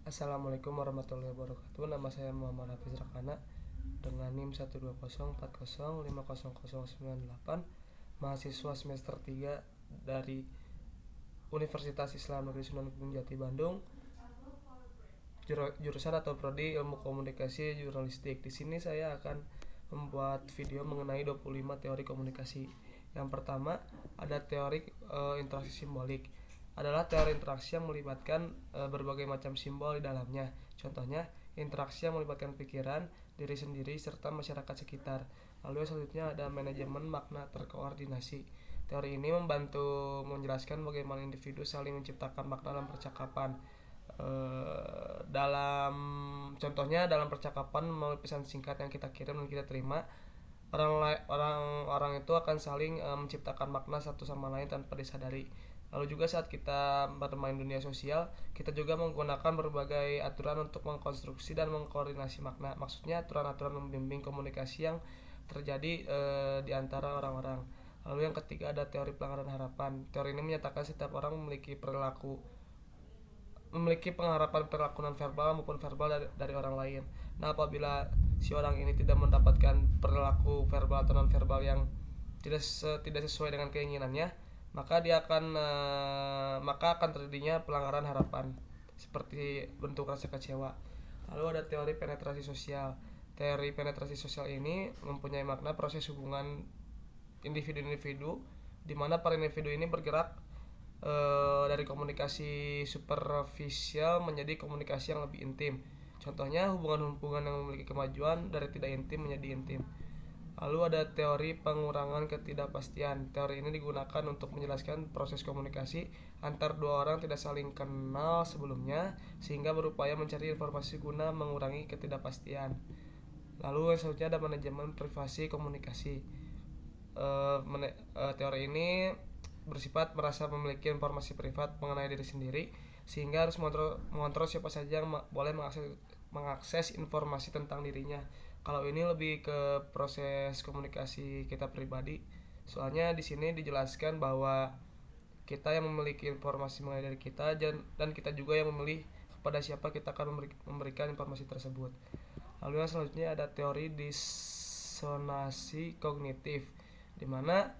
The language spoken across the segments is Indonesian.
Assalamualaikum warahmatullahi wabarakatuh. Nama saya Muhammad Hafiz Rakana dengan NIM 12040500098, mahasiswa semester 3 dari Universitas Islam Negeri Sunan Gunung Jati Bandung, jurusan atau prodi Ilmu Komunikasi Jurnalistik. Di sini saya akan membuat video mengenai 25 teori komunikasi. Yang pertama, ada teori interaksi simbolik. Adalah teori interaksi yang melibatkan berbagai macam simbol di dalamnya. Contohnya, interaksi yang melibatkan pikiran, diri sendiri, serta masyarakat sekitar. Lalu yang selanjutnya ada manajemen makna terkoordinasi. Teori ini membantu menjelaskan bagaimana individu saling menciptakan makna dalam percakapan. Dalam contohnya dalam percakapan melalui pesan singkat yang kita kirim dan kita terima, orang-orang itu akan saling menciptakan makna satu sama lain tanpa disadari. Lalu juga saat kita bermain dunia sosial, kita juga menggunakan berbagai aturan untuk mengkonstruksi dan mengkoordinasi makna. Maksudnya aturan-aturan membimbing komunikasi yang terjadi di antara orang-orang. Lalu yang ketiga ada teori pelanggaran harapan. Teori ini menyatakan setiap orang memiliki pengharapan perilaku non verbal maupun verbal dari orang lain. Nah, apabila si orang ini tidak mendapatkan perilaku verbal atau non verbal yang tidak sesuai dengan keinginannya, maka akan terjadinya pelanggaran harapan seperti bentuk rasa kecewa. Lalu ada teori penetrasi sosial. Teori penetrasi sosial ini mempunyai makna proses hubungan individu-individu di mana para individu ini bergerak dari komunikasi superficial menjadi komunikasi yang lebih intim. Contohnya hubungan-hubungan yang memiliki kemajuan dari tidak intim menjadi intim. Lalu ada teori pengurangan ketidakpastian. Teori ini digunakan untuk menjelaskan proses komunikasi antar dua orang tidak saling kenal sebelumnya sehingga berupaya mencari informasi guna mengurangi ketidakpastian. Lalu yang selanjutnya ada manajemen privasi komunikasi. Teori ini bersifat merasa memiliki informasi privat mengenai diri sendiri sehingga harus mengontrol siapa saja yang boleh mengakses informasi tentang dirinya. Kalau ini lebih ke proses komunikasi kita pribadi. Soalnya di sini dijelaskan bahwa kita yang memiliki informasi mengenai diri kita dan kita juga yang memilih kepada siapa kita akan memberikan informasi tersebut. Lalu yang selanjutnya ada teori disonansi kognitif, di mana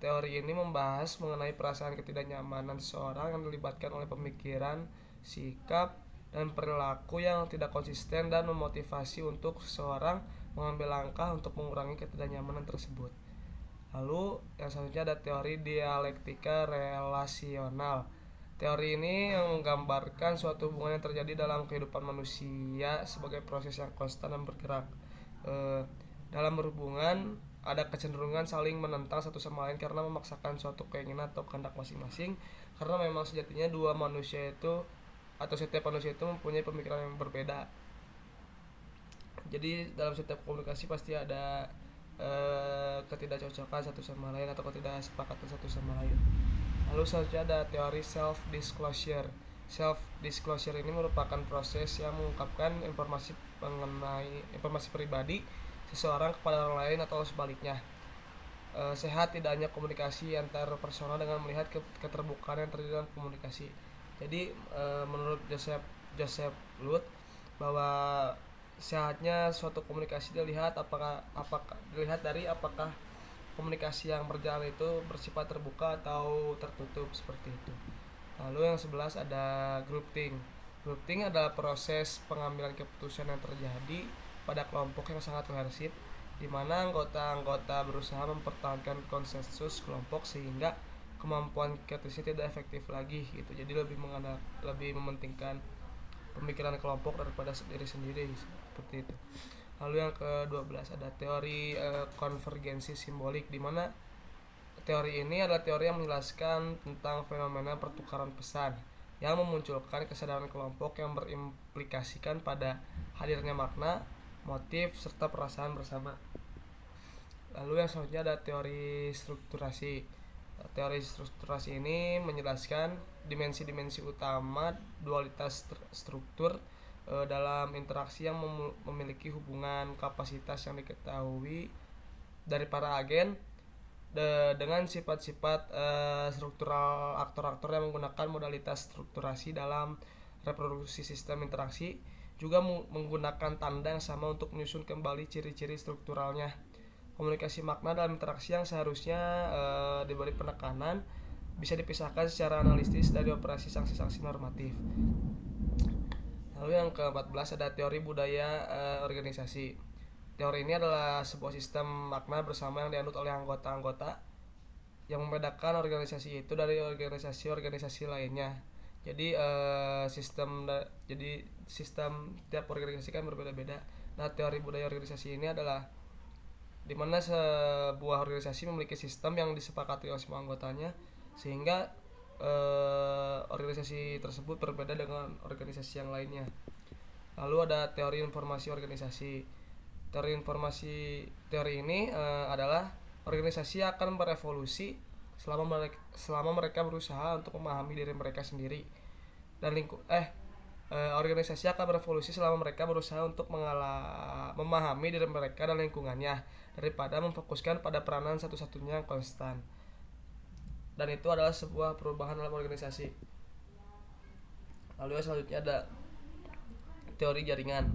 teori ini membahas mengenai perasaan ketidaknyamanan seseorang yang dilibatkan oleh pemikiran, sikap, dan perilaku yang tidak konsisten dan memotivasi untuk seseorang mengambil langkah untuk mengurangi ketidaknyamanan tersebut. Lalu yang selanjutnya ada teori dialektika relasional. Teori ini yang menggambarkan suatu hubungan yang terjadi dalam kehidupan manusia sebagai proses yang konstan dan bergerak. Dalam berhubungan ada kecenderungan saling menentang satu sama lain karena memaksakan suatu keinginan atau kehendak masing-masing, karena memang sejatinya setiap manusia itu mempunyai pemikiran yang berbeda. Jadi dalam setiap komunikasi pasti ada ketidakcocokan satu sama lain atau ketidaksepakatan satu sama lain. Lalu selanjutnya ada teori self disclosure. Self disclosure ini merupakan proses yang mengungkapkan informasi pribadi seseorang kepada orang lain atau sebaliknya. Sehat tidak hanya komunikasi antar personal dengan melihat keterbukaan yang terjadi dalam komunikasi. Jadi menurut Joseph Luth bahwa sehatnya suatu komunikasi dilihat dari apakah komunikasi yang berjalan itu bersifat terbuka atau tertutup seperti itu. Lalu yang 11 ada grouping. Grouping adalah proses pengambilan keputusan yang terjadi pada kelompok yang sangat kohersif, di mana anggota-anggota berusaha mempertahankan konsensus kelompok sehingga kemampuan kritisnya tidak efektif lagi gitu. Jadi lebih mementingkan pemikiran kelompok daripada diri sendiri seperti itu. Lalu yang ke-12 ada teori konvergensi simbolik, di mana teori ini adalah teori yang menjelaskan tentang fenomena pertukaran pesan yang memunculkan kesadaran kelompok yang berimplikasikan pada hadirnya makna, motif, serta perasaan bersama. Lalu yang selanjutnya ada teori strukturasi. Teori strukturasi ini menjelaskan dimensi-dimensi utama dualitas struktur dalam interaksi yang memiliki hubungan kapasitas yang diketahui dari para agen dengan sifat-sifat struktural aktor-aktor yang menggunakan modalitas strukturasi dalam reproduksi sistem interaksi, juga menggunakan tanda yang sama untuk menyusun kembali ciri-ciri strukturalnya. Komunikasi makna dalam interaksi yang seharusnya diberi penekanan bisa dipisahkan secara analitis dari operasi sanksi-sanksi normatif. Lalu yang ke-14 ada teori budaya organisasi. Teori ini adalah sebuah sistem makna bersama yang dianut oleh anggota-anggota yang membedakan organisasi itu dari organisasi-organisasi lainnya. Jadi sistem tiap organisasi kan berbeda-beda. Nah, teori budaya organisasi ini adalah di mana sebuah organisasi memiliki sistem yang disepakati oleh semua anggotanya, sehingga organisasi tersebut berbeda dengan organisasi yang lainnya. Lalu ada teori informasi organisasi. Teori ini adalah organisasi akan berevolusi selama mereka berusaha untuk memahami diri mereka sendiri dan organisasi akan berevolusi selama mereka berusaha untuk memahami diri mereka dan lingkungannya daripada memfokuskan pada peranan satu-satunya yang konstan. Dan itu adalah sebuah perubahan dalam organisasi. Lalu yang selanjutnya ada teori jaringan.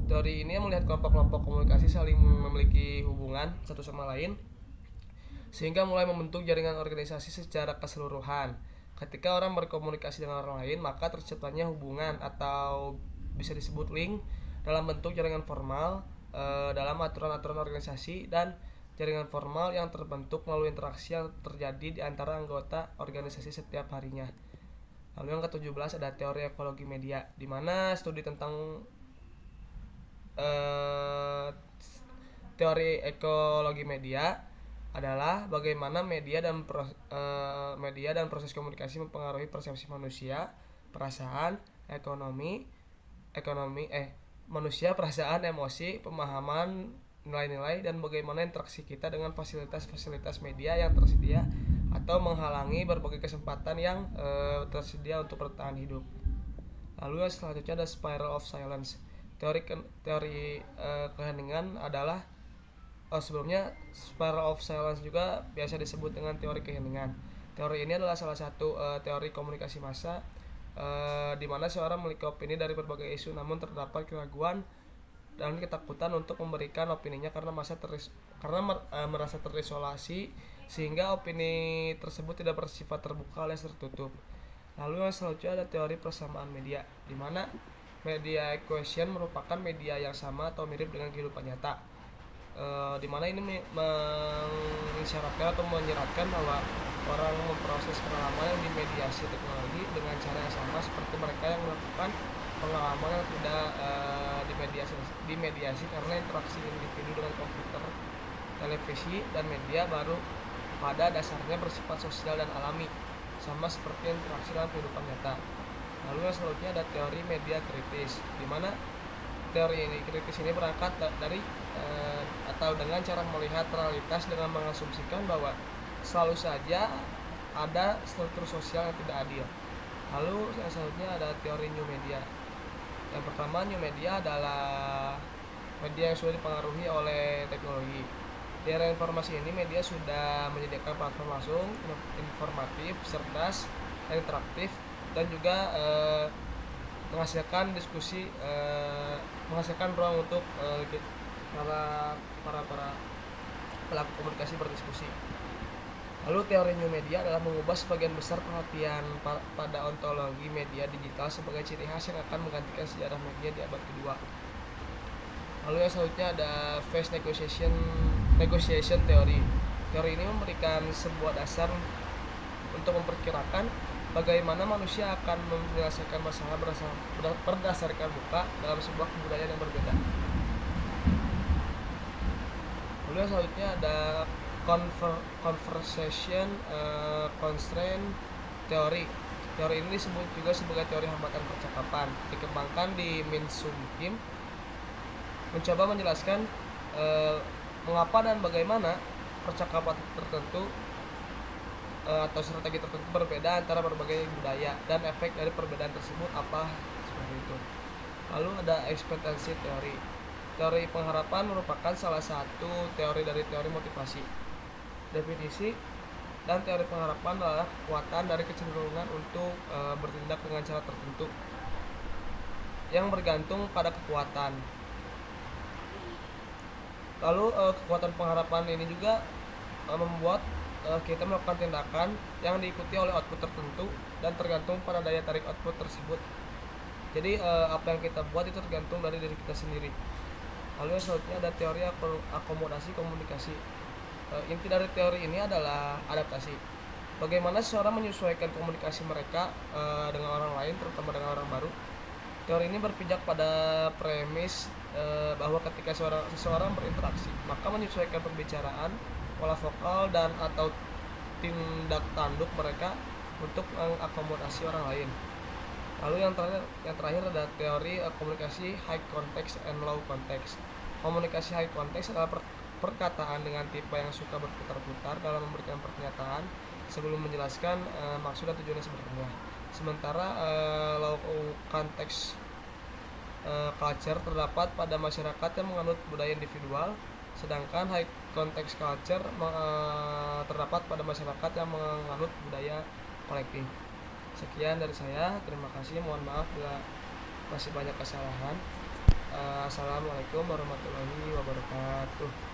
Teori ini melihat kelompok-kelompok komunikasi saling memiliki hubungan satu sama lain, sehingga mulai membentuk jaringan organisasi secara keseluruhan. Ketika orang berkomunikasi dengan orang lain, maka terciptanya hubungan atau bisa disebut link dalam bentuk jaringan formal dalam aturan-aturan organisasi dan jaringan formal yang terbentuk melalui interaksi yang terjadi di antara anggota organisasi setiap harinya. Lalu yang ke-17 ada teori ekologi media, di mana studi tentang teori ekologi media adalah bagaimana media dan proses komunikasi mempengaruhi persepsi manusia, perasaan, manusia, perasaan, emosi, pemahaman, nilai-nilai, dan bagaimana interaksi kita dengan fasilitas-fasilitas media yang tersedia atau menghalangi berbagai kesempatan yang tersedia untuk bertahan hidup. Lalu yang selanjutnya ada spiral of silence. Teori keheningan adalah sebelumnya spiral of silence juga biasa disebut dengan teori keheningan. Teori ini adalah salah satu teori komunikasi massa di mana seorang memiliki opini dari berbagai isu, namun terdapat keraguan dan ketakutan untuk memberikan opininya karena merasa terisolasi, sehingga opini tersebut tidak bersifat terbuka alias tertutup. Lalu yang selanjutnya ada teori persamaan media, di mana media equation merupakan media yang sama atau mirip dengan kehidupan nyata. Di mana ini mengisyaratkan atau menyeratkan bahwa orang memproses pengalaman yang dimediasi teknologi dengan cara yang sama seperti mereka yang melakukan pengalaman yang tidak dimediasi karena interaksi individu dengan komputer, televisi, dan media baru pada dasarnya bersifat sosial dan alami, sama seperti interaksi dalam kehidupan nyata. Lalu yang selanjutnya ada teori media kritis, di mana teori kritis ini berangkat dari atau dengan cara melihat realitas dengan mengasumsikan bahwa selalu saja ada struktur sosial yang tidak adil. Lalu yang selanjutnya ada teori new media. Yang pertama, new media adalah media yang sudah dipengaruhi oleh teknologi. Di era informasi ini, media sudah menyediakan platform langsung, informatif, cerdas, interaktif, dan juga menghasilkan diskusi, menghasilkan ruang untuk para pelaku komunikasi berdiskusi. Lalu teori new media adalah mengubah sebagian besar perhatian pada ontologi media digital sebagai ciri khas yang akan menggantikan sejarah media di abad kedua. Lalu yang selanjutnya ada phase negotiation theory. Teori ini memberikan sebuah dasar untuk memperkirakan bagaimana manusia akan menyelesaikan masalah berdasarkan buka dalam sebuah kebudayaan yang berbeda. Lalu yang selanjutnya ada conversation constraint theory. Teori ini disebut juga sebagai teori hambatan percakapan. Dikembangkan di Min Sung Kim, mencoba menjelaskan mengapa dan bagaimana percakapan tertentu atau strategi tertentu berbeda antara berbagai budaya dan efek dari perbedaan tersebut apa seperti itu. Lalu ada ekspektasi teori. Teori pengharapan merupakan salah satu teori dari teori motivasi. Definisi dan teori pengharapan adalah kekuatan dari kecenderungan untuk bertindak dengan cara tertentu yang bergantung pada kekuatan. Lalu kekuatan pengharapan ini juga membuat kita melakukan tindakan yang diikuti oleh output tertentu dan tergantung pada daya tarik output tersebut. Jadi apa yang kita buat itu tergantung dari diri kita sendiri. Lalu yang selanjutnya ada teori akomodasi komunikasi. Inti dari teori ini adalah adaptasi. Bagaimana seseorang menyesuaikan komunikasi mereka dengan orang lain, terutama dengan orang baru. Teori ini berpijak pada premis bahwa ketika seseorang berinteraksi, maka menyesuaikan pembicaraan, pola vokal dan atau tindak tanduk mereka untuk mengakomodasi orang lain. Lalu yang terakhir ada teori komunikasi high context and low context. Komunikasi high context adalah perkataan dengan tipe yang suka berputar-putar dalam memberikan pernyataan sebelum menjelaskan maksud dan tujuannya sebenarnya. Sementara low context culture terdapat pada masyarakat yang menganut budaya individual, sedangkan high context culture terdapat pada masyarakat yang menganut budaya kolektif. Sekian dari saya, terima kasih, mohon maaf bila masih banyak kesalahan. Assalamualaikum warahmatullahi wabarakatuh.